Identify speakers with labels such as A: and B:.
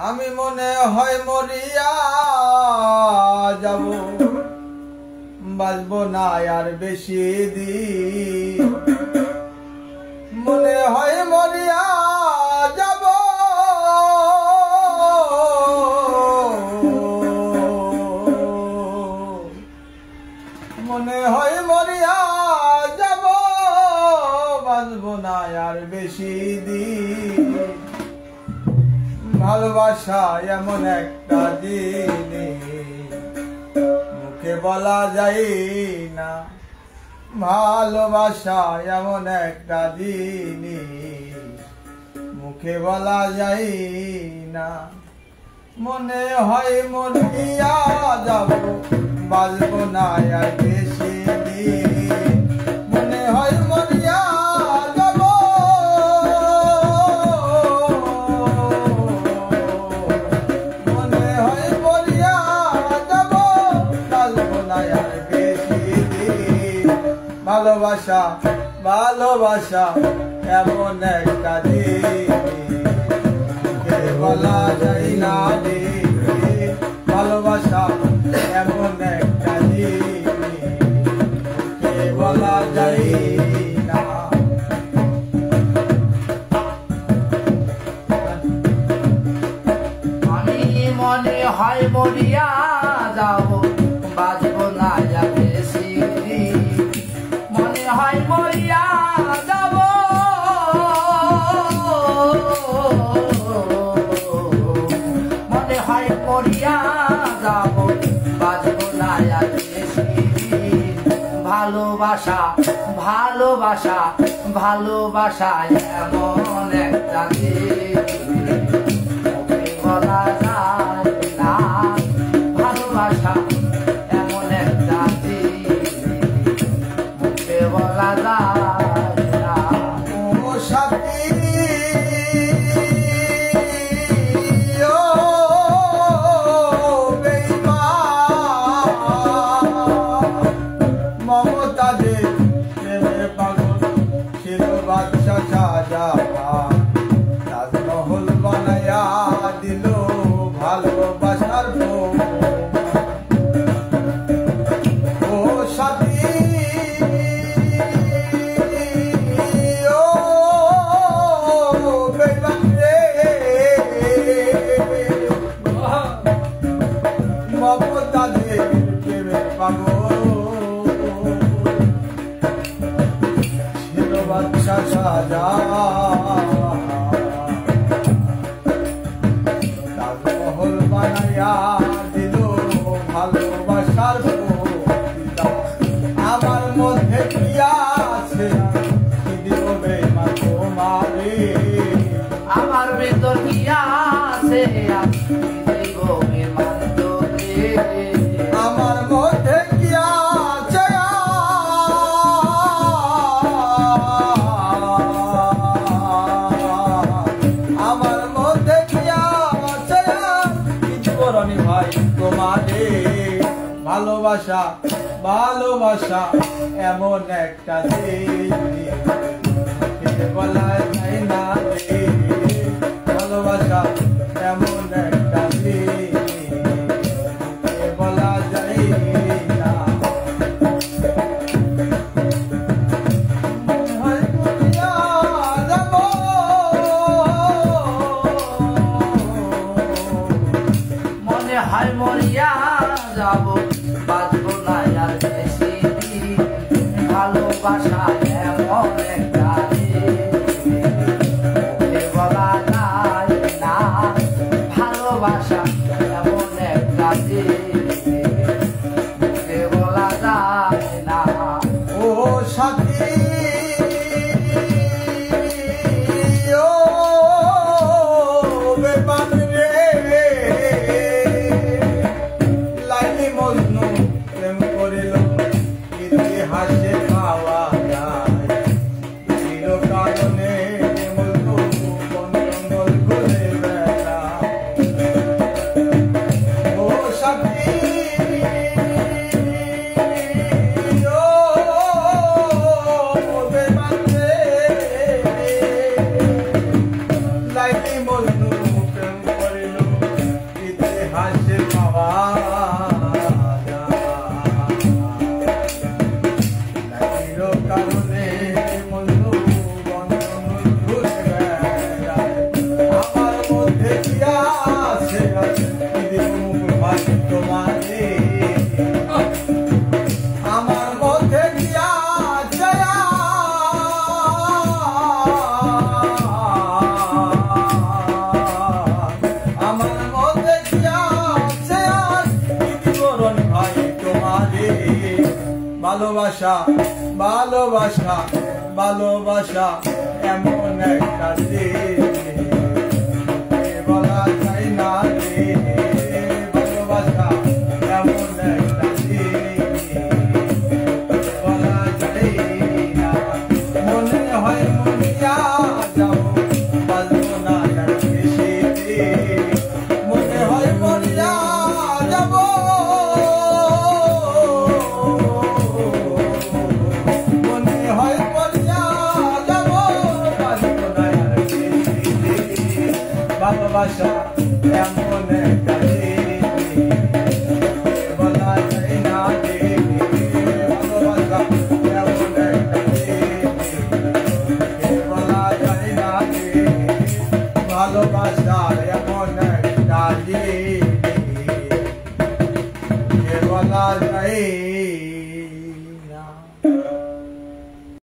A: আমি মনে হয় মরিয়া যাব, বাঁচব না আর বেশি দিন। মনে হয় মরিয়া যাব, মনে হয় মরিয়া যাব, বাঁচব না আর বেশি দিন। ভালোবাসা এমন একটা জিনিস মুখে বলা যায় না, ভালোবাসা এমন একটা জিনিস মুখে বলা যায় না। মনে হয় মরিয়া যাব, বাঁচব না আর বেশি দিন। মনে হয় মরিয়া যাব, মনে হয় মরিয়া যাব, বাঁচব না আর বেশি দিন। ভালোবাসা ভালোবাসা এমন একটা জিনিস মুখে বলা যায় না রে। ভালোবাসা এমন একটা জিনিস মুখে বলা যায় না।
B: আমি মনে হয় মরিয়া যাব, বাঁচব না আর বেশি দিন। মনে হয় মরিয়া যাব, মনে হয় মরিয়া যাব, বাঁচব না আর বেশি দিন। ভালোবাসা ভালোবাসা ভালোবাসা এমন একটা জিনিস মুখে বলা যায় না। ভালোবাসা এমন একটা জিনিস মুখে বলা যায় না।
A: ও সাথী ও বেঈমান, মমতা যে প্রেমের পাগল ছিল বাদশা শাহজাহান, তাজমহল বানায়া দিল ভালোবাসার প্রমাণ। ও সাথী ও বেঈমান রে, মমতা যে প্রেমের পাগল ছিল বাদশা শাহজাহান, তাজমহল বানায়া দিল ভালোবাসার প্রতিদান। আমার মধ্যে কি আছে কি দিব বেঈমান তোমারে,
B: আমার ভিতর কি আছে আমি দেব বেঈমান তোকে।
A: আমার মধ্যে কি আছে আমার মধ্যে কি আছে কি দিব রনি ভাই তোমারে। ভালোবাসা ভালোবাসা এমন একটা জিনিস মুখে বলা যায় না রে। ভালোবাসা এমন একটা জিনিস মুখে বলা যায় না। মনে হয় মরিয়া যাব,
B: মনে হয় মরিয়া যাব, বাঁচব না আর বেশি দিন। ভালোবাসা এমন একটা জিনিস মুখে বলা যায় না। ভালোবাসা এমন একটা জিনিস মুখে বলা যায় না।
A: ও সাথী ও বেঈমান রে, লাইলি মজনু প্রেম করিল ইতিহাসে পাওয়া যায়। চির কারণে মজনু বন জঙ্গল ঘুরে বেড়ায়। ও সাথী ও বেঈমান রে, লাইলি মজনু প্রেম করিল হাসে পাওয়া কারণে বন্ধু বন্ধন ঘুরে বেড়ায় আমার মধ্যে কি আছে ভাই তোমারে আমার মধ্যে কি আছে আমার মধ্যে কি আছে বিবরণ ভাই তোমারে ভালোবাসা ভালোবাসা ভালোবাসা এমন একটা বলা যায় না রে ভালোবাসা এমন একটা বলা যায় না মনে হয় মনিয়া যাও বাজবো না আর বেশি মনে হয় মনিয়া যাব ভালোবাসা এমন একটা বলা যায় না রে ভালোবাসা এমন একটা বলা যায় না রে ভালোবাসা এমন একটা বলা যায়